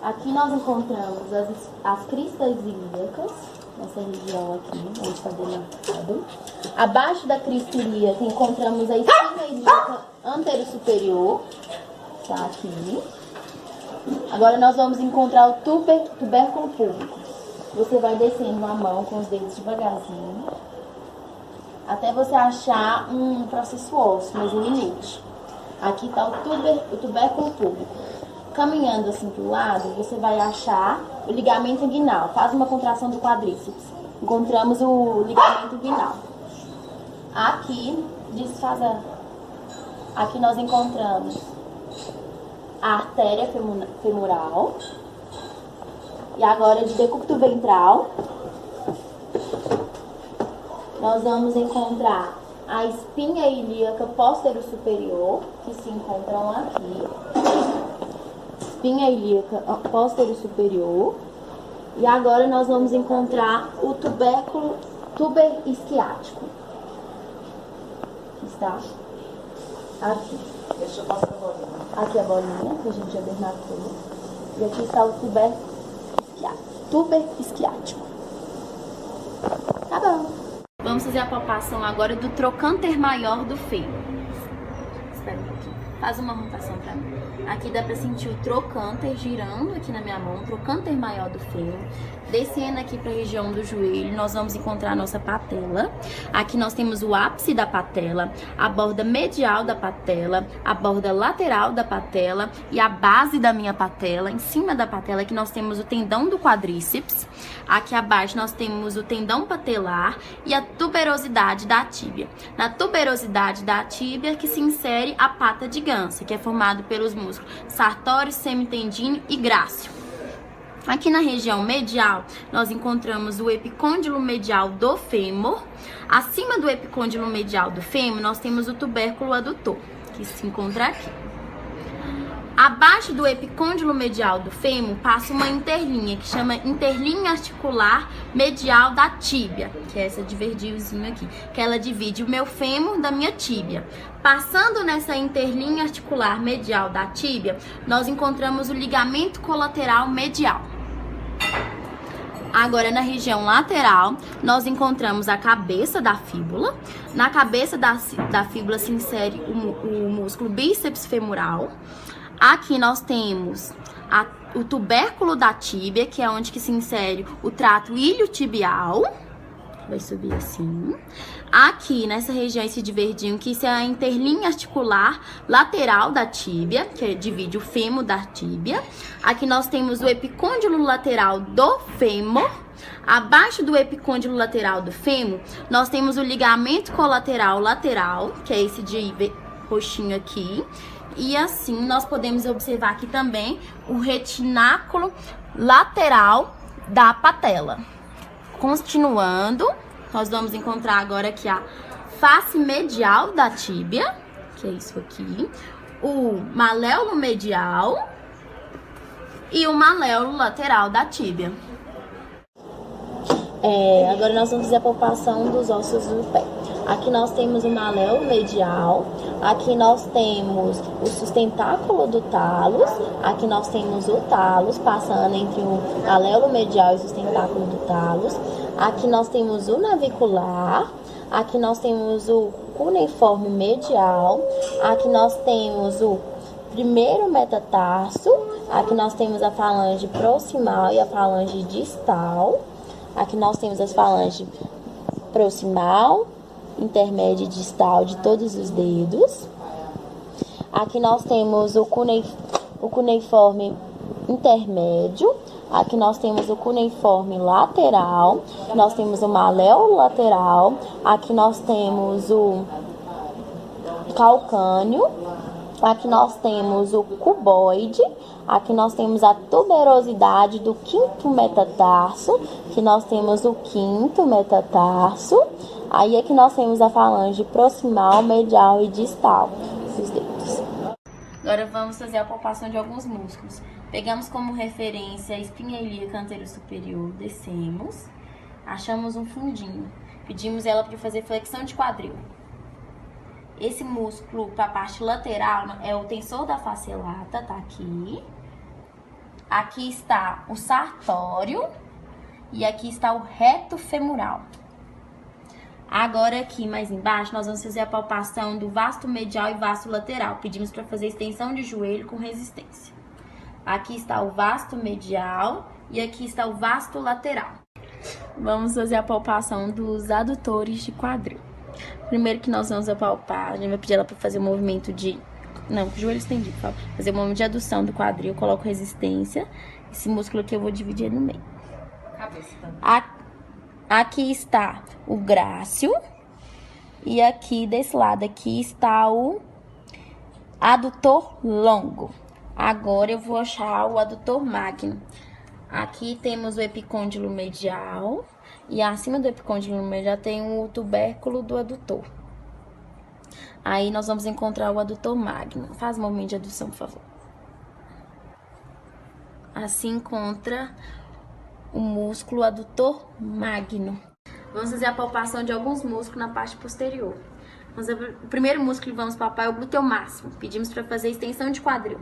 Aqui nós encontramos as cristas ilíacas, nessa região aqui, onde está demarcado. Abaixo da crista ilíaca encontramos a espinha ilíaca antero-superior, tá aqui. Agora nós vamos encontrar o tubérculo púbico. Você vai descendo a mão com os dedos devagarzinho, até você achar um processo ósseo mais eminente. Aqui está o tubérculo púbico. Caminhando assim pro lado, você vai achar o ligamento inguinal. Faz uma contração do quadríceps. Encontramos o ligamento inguinal. Aqui, aqui nós encontramos a artéria femoral. E agora, de decúbito ventral, nós vamos encontrar a espinha ilíaca posterior-superior, que se encontram aqui. Espinha ilíaca posterior-superior. E agora nós vamos encontrar o tuber isquiático. Está aqui. Deixa eu passar a bolinha. Aqui a bolinha, que a gente já demarcou. E aqui está o tuber isquiático. Tá bom. Vamos fazer a palpação agora do trocânter maior do fêmur. Espera um pouquinho. Faz uma rotação pra mim. Aqui dá pra sentir o trocânter girando aqui na minha mão, o trocânter maior do fêmur. Descendo aqui pra região do joelho, nós vamos encontrar a nossa patela. Aqui nós temos o ápice da patela, a borda medial da patela, a borda lateral da patela e a base da minha patela. Em cima da patela aqui nós temos o tendão do quadríceps. Aqui abaixo nós temos o tendão patelar e a tuberosidade da tíbia. Na tuberosidade da tíbia que se insere a pata de ganso, que é formado pelos músculos sartório, semitendíneo e grácil. Aqui na região medial, nós encontramos o epicôndilo medial do fêmur. Acima do epicôndilo medial do fêmur, nós temos o tubérculo adutor, que se encontra aqui. Abaixo do epicôndilo medial do fêmur, passa uma interlinha, que chama interlinha articular medial da tíbia, que é essa de verdinhozinho aqui, que ela divide o meu fêmur da minha tíbia. Passando nessa interlinha articular medial da tíbia, nós encontramos o ligamento colateral medial. Agora, na região lateral, nós encontramos a cabeça da fíbula. Na cabeça da fíbula se insere o músculo bíceps femoral. Aqui nós temos o tubérculo da tíbia, que é onde que se insere o trato iliotibial. Vai subir assim. Aqui, nessa região, esse de verdinho, que isso é a interlinha articular lateral da tíbia, que divide o fêmur da tíbia. Aqui nós temos o epicôndilo lateral do fêmur. Abaixo do epicôndilo lateral do fêmur, nós temos o ligamento colateral lateral, que é esse de roxinho aqui. E assim, nós podemos observar aqui também o retináculo lateral da patela. Continuando, nós vamos encontrar agora aqui a face medial da tíbia, que é isso aqui, o maléolo medial e o maléolo lateral da tíbia. Agora nós vamos fazer a palpação dos ossos do pé. Aqui nós temos o maléolo medial, aqui nós temos o sustentáculo do talos, aqui nós temos o talos passando entre o maléolo medial e o sustentáculo do talos, aqui nós temos o navicular, aqui nós temos o cuneiforme medial, aqui nós temos o primeiro metatarso, aqui nós temos a falange proximal e a falange distal, aqui nós temos as falanges proximal, intermédia e distal de todos os dedos. Aqui nós temos o cuneiforme intermédio. Aqui nós temos o cuneiforme lateral. Nós temos o maléolo lateral. Aqui nós temos o calcâneo. Aqui nós temos o cuboide. Aqui nós temos a tuberosidade do quinto metatarso. Aqui nós temos o quinto metatarso. Aí aqui nós temos a falange proximal, medial e distal dos dedos. Agora vamos fazer a palpação de alguns músculos. Pegamos como referência a espinha ilíaca antero-superior, descemos, achamos um fundinho. Pedimos ela para fazer flexão de quadril. Esse músculo para a parte lateral é o tensor da face lata, tá aqui. Aqui está o sartório e aqui está o reto femoral. Agora aqui mais embaixo nós vamos fazer a palpação do vasto medial e vasto lateral. Pedimos para fazer extensão de joelho com resistência. Aqui está o vasto medial e aqui está o vasto lateral. Vamos fazer a palpação dos adutores de quadril. Primeiro que nós vamos apalpar, a gente vai pedir ela para fazer o movimento de... Não, joelho estendido, por favor. Fazer o movimento de adução do quadril, coloco resistência. Esse músculo aqui eu vou dividir no meio. Aqui está o grácil e aqui desse lado aqui está o adutor longo. Agora eu vou achar o adutor magno. Aqui temos o epicôndilo medial e acima do epicôndilo medial tem o tubérculo do adutor. Aí nós vamos encontrar o adutor magno. Faz o movimento de adução, por favor. Assim encontra o músculo adutor magno. Vamos fazer a palpação de alguns músculos na parte posterior. O primeiro músculo que vamos palpar é o glúteo máximo. Pedimos para fazer extensão de quadril.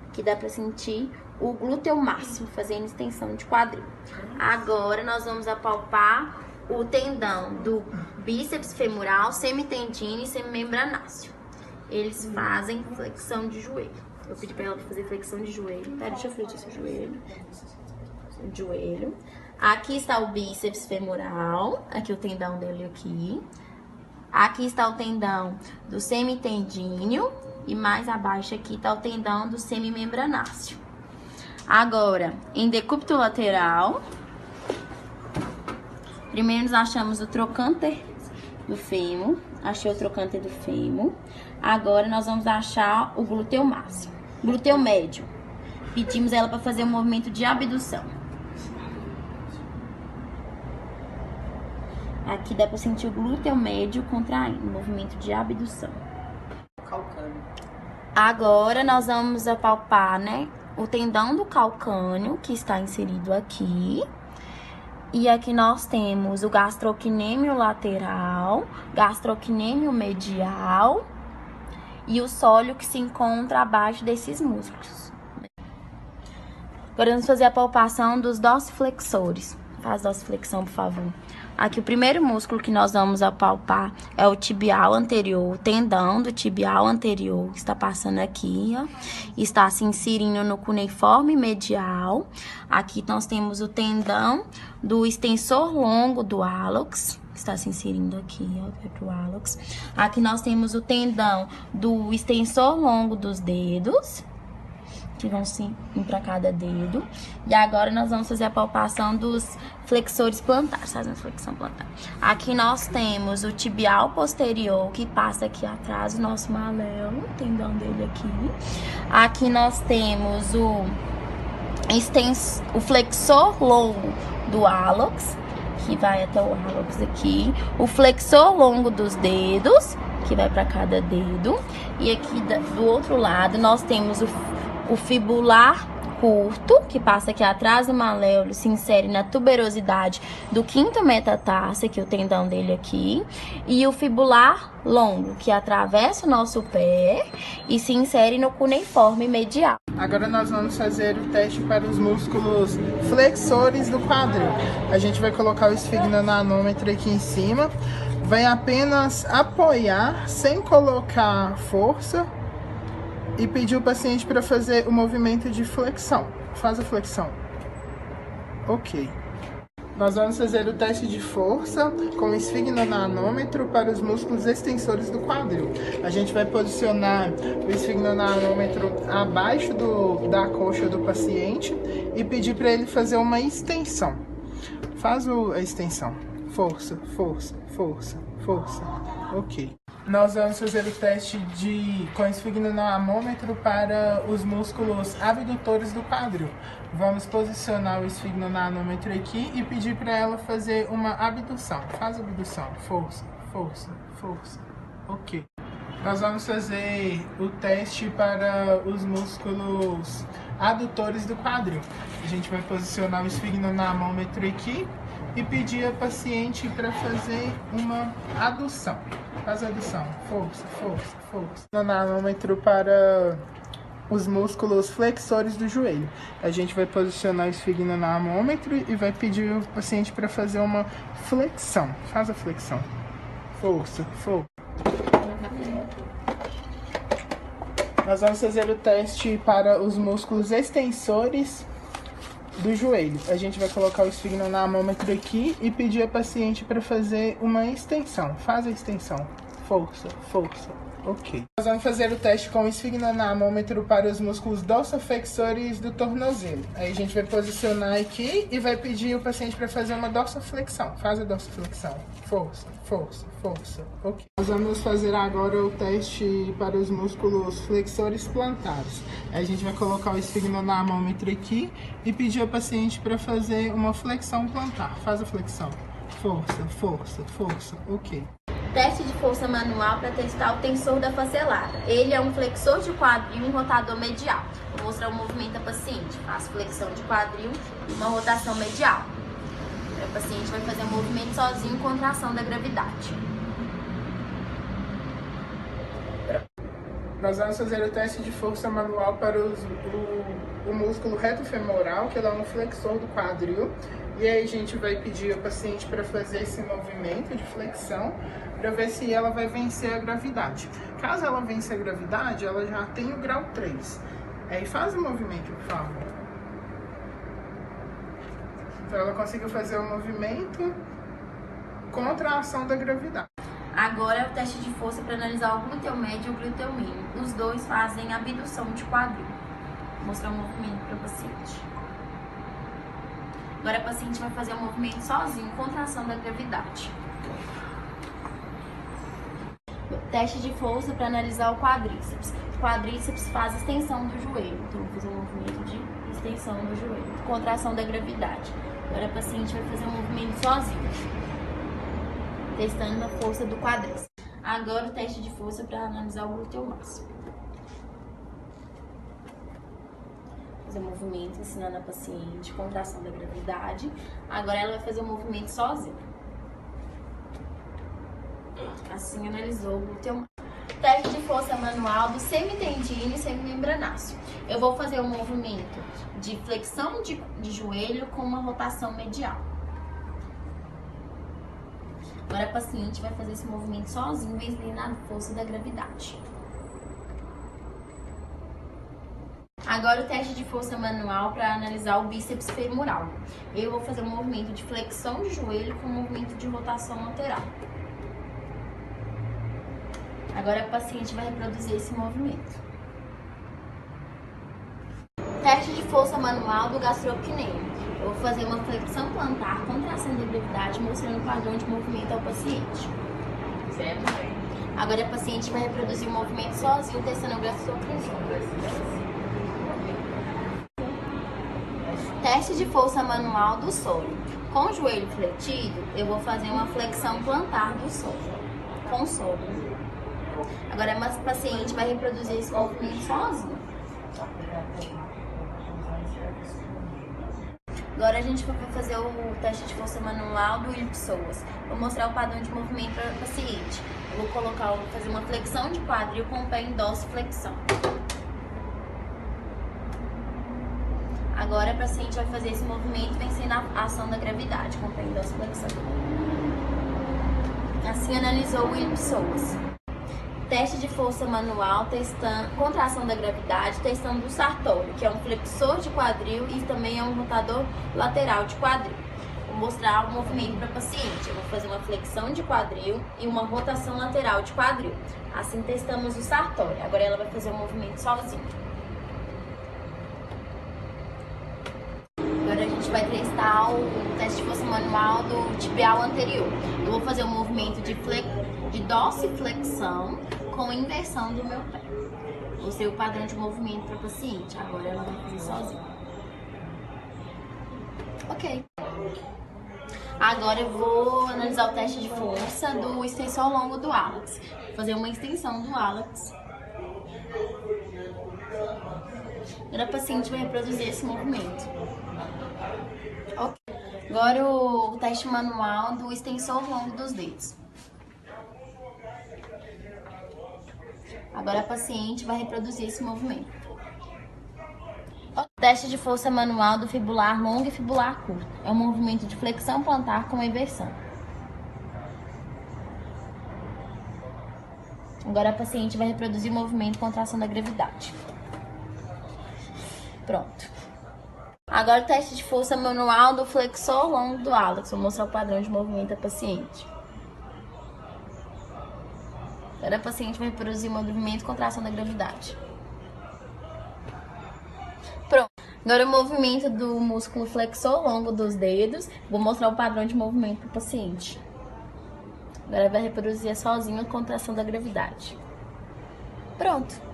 Aqui dá para sentir o glúteo máximo fazendo extensão de quadril. Agora nós vamos apalpar o tendão do bíceps femoral, semitendino e semimembranáceo. Eles fazem flexão de joelho. Eu pedi para ela fazer flexão de joelho. Pera, deixa eu fletir seu joelho. Aqui está o bíceps femoral. Aqui o tendão dele aqui. Aqui está o tendão do semitendíneo. E mais abaixo aqui está o tendão do semimembranáceo. Agora, em decúbito lateral. Primeiro nós achamos o trocânter do fêmur. Achei o trocânter do fêmur. Agora nós vamos achar o glúteo máximo. Glúteo médio. Pedimos ela para fazer um movimento de abdução. Aqui dá para sentir o glúteo médio contraindo, movimento de abdução. Calcâneo. Agora nós vamos apalpar, né, o tendão do calcâneo, que está inserido aqui. E aqui nós temos o gastrocnêmio lateral, gastrocnêmio medial e o sólio que se encontra abaixo desses músculos. Agora vamos fazer a palpação dos dorsiflexores. Faz dorsiflexão, por favor. Aqui o primeiro músculo que nós vamos apalpar é o tibial anterior, o tendão do tibial anterior, que está passando aqui, ó. Está se inserindo no cuneiforme medial. Aqui nós temos o tendão do extensor longo do hálux, que está se inserindo aqui, ó, vai pro hálux. Aqui nós temos o tendão do extensor longo dos dedos, que vão se ir para cada dedo. E agora nós vamos fazer a palpação dos flexores plantares, fazendo flexão plantar. Aqui nós temos o tibial posterior, que passa aqui atrás do nosso maléolo, o tendão dele aqui. Aqui nós temos o flexor longo do hálux, que vai até o hálux aqui. O flexor longo dos dedos, que vai para cada dedo. E aqui do outro lado nós temos o fibular curto, que passa aqui atrás do maléolo, se insere na tuberosidade do quinto metatarso, que é o tendão dele aqui, e o fibular longo, que atravessa o nosso pé e se insere no cuneiforme medial. Agora nós vamos fazer o teste para os músculos flexores do quadril. A gente vai colocar o esfigmonanômetro aqui em cima, vai apenas apoiar sem colocar força e pedir o paciente para fazer o movimento de flexão. Faz a flexão. Ok. Nós vamos fazer o teste de força com o esfigmonanômetro para os músculos extensores do quadril. A gente vai posicionar o esfigmonanômetro abaixo da coxa do paciente e pedir para ele fazer uma extensão. Faz a extensão. Força, força, força, força. Ok. Nós vamos fazer o teste com esfigmonanômetro para os músculos abdutores do quadril. Vamos posicionar o esfigmonanômetro aqui e pedir para ela fazer uma abdução. Faz a abdução. Força, força, força. Ok. Nós vamos fazer o teste para os músculos adutores do quadril. A gente vai posicionar o esfigmonanômetro aqui e pedir a paciente para fazer uma adução. Faz a adução. Força, força, força. Nanômetro para os músculos flexores do joelho. A gente vai posicionar o esfigno no amômetro e vai pedir ao paciente para fazer uma flexão. Faz a flexão. Força, força. Nós vamos fazer o teste para os músculos extensores do joelho. A gente vai colocar o esfigno no amômetro aqui e pedir ao paciente para fazer uma extensão. Faz a extensão. Força, força. Ok. Nós vamos fazer o teste com o esfigmoamômetro para os músculos dorsoflexores do tornozelo. Aí a gente vai posicionar aqui e vai pedir o paciente para fazer uma dorsoflexão. Faz a dorsoflexão. Força, força, força. Ok. Nós vamos fazer agora o teste para os músculos flexores plantares. Aí a gente vai colocar o esfigmoamômetro aqui e pedir ao paciente para fazer uma flexão plantar. Faz a flexão. Força, força, força. Ok. Teste de força manual para testar o tensor da face elata. Ele é um flexor de quadril e um rotador medial. Vou mostrar o movimento da paciente. Faço flexão de quadril e uma rotação medial. O paciente vai fazer o movimento sozinho com contração da gravidade. Nós vamos fazer o teste de força manual para o músculo reto femoral, que é um flexor do quadril. E aí a gente vai pedir ao paciente para fazer esse movimento de flexão para ver se ela vai vencer a gravidade. Caso ela vença a gravidade, ela já tem o grau 3. Aí faz o movimento, por favor. Então ela conseguiu fazer o movimento contra a ação da gravidade. Agora é o teste de força para analisar o glúteo médio e o glúteo mínimo. Os dois fazem abdução de quadril. Vou mostrar o movimento para o paciente. Agora a paciente vai fazer o movimento sozinho, contração da gravidade. Teste de força para analisar o quadríceps. O quadríceps faz extensão do joelho. Então, vou fazer um movimento de extensão do joelho, contração da gravidade. Agora a paciente vai fazer um movimento sozinho, testando a força do quadríceps. Agora o teste de força para analisar o glúteo máximo. Fazer um movimento ensinando a paciente contração da gravidade. Agora ela vai fazer o movimento sozinha. Assim analisou o glúteo máximo. Teste de força manual do semitendino e semimembranáceo. Eu vou fazer um movimento de flexão de joelho com uma rotação medial. Agora a paciente vai fazer esse movimento sozinho, vencendo a força da gravidade. Agora o teste de força manual para analisar o bíceps femoral. Eu vou fazer um movimento de flexão de joelho com um movimento de rotação lateral. Agora a paciente vai reproduzir esse movimento. Teste de força manual do gastrocnêmio. Eu vou fazer uma flexão plantar, contração da gravidade, mostrando o padrão de movimento ao paciente. Certo? Agora a paciente vai reproduzir o movimento sozinho, testando o gastrocnêmio. Teste de força manual do solo. Com o joelho fletido, eu vou fazer uma flexão plantar do solo, com o solo. Agora a paciente vai reproduzir esse movimento sozinho. Agora a gente vai fazer o teste de força manual do iliopsoas. Vou mostrar o padrão de movimento para o paciente. Eu vou fazer uma flexão de quadril com o pé em dorsiflexão. Agora a paciente vai fazer esse movimento vencendo a ação da gravidade com o pé em dorsiflexão. Assim analisou o iliopsoas. Teste de força manual, testando contração da gravidade, testando o sartório, que é um flexor de quadril e também é um rotador lateral de quadril. Vou mostrar o movimento para a paciente. Eu vou fazer uma flexão de quadril e uma rotação lateral de quadril. Assim testamos o sartório. Agora ela vai fazer o movimento sozinha. Agora a gente vai testar o teste de força manual do tibial anterior. Eu vou fazer um movimento de dorsiflexão com inversão do meu pé. Vou ser o padrão de movimento para a paciente. Agora ela vai fazer sozinha. Ok. Agora eu vou analisar o teste de força do extensor longo do hálux. Vou fazer uma extensão do hálux. Agora a paciente vai reproduzir esse movimento. Ok. Agora o teste manual do extensor longo dos dedos. Agora a paciente vai reproduzir esse movimento. Teste de força manual do fibular longo e fibular curto. É um movimento de flexão plantar com inversão. Agora a paciente vai reproduzir o movimento com contração da gravidade. Pronto. Agora o teste de força manual do flexor longo do hálux. Vou mostrar o padrão de movimento da paciente. Agora a paciente vai reproduzir o movimento com contração da gravidade. Pronto. Agora o movimento do músculo flexor longo dos dedos. Vou mostrar o padrão de movimento para o paciente. Agora vai reproduzir sozinho a contração da gravidade. Pronto.